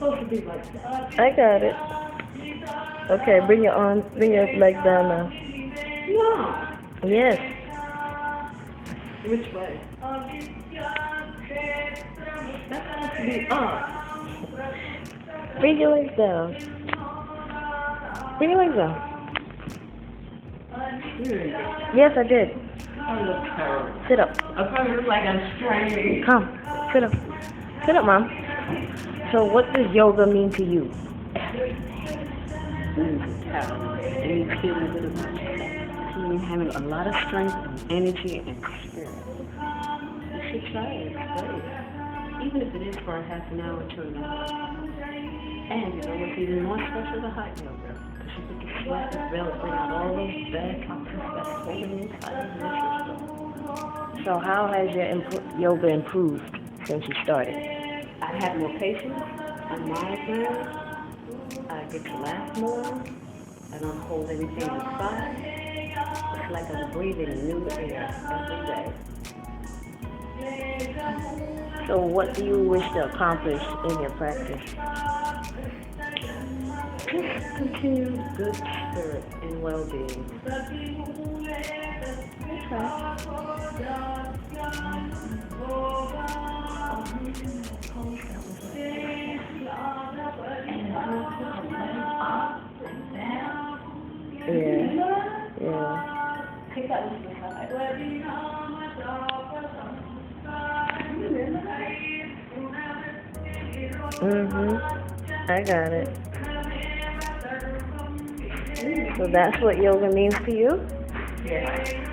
supposed to be like that. I got it. Okay, bring your legs down now. No. Yes. Which way? That's supposed to be up. Bring your legs down. Bring your legs down. Yes, I did. I look terrible. Sit up. I probably look like I'm straining. Come. Sit up. Sit up, Mom. So what does yoga mean to you? And you feel a little bit. Having a lot of strength, energy, and spirit. You should try it. It's great. Even if it is for a half an hour to an hour. And you know what's even more special than hot yoga? Because you get to sweat and bring out all those bad toxins that's holding inside of your system. So how has your yoga improved since you started? I have more patience. I'm mindful. I get to laugh more. I don't hold anything inside. It's like I'm breathing new air every day. So what do you wish to accomplish in your practice? Just continued good spirit and well-being. Yeah. Take that one to the side. I got it. So that's what yoga means to you? Yeah.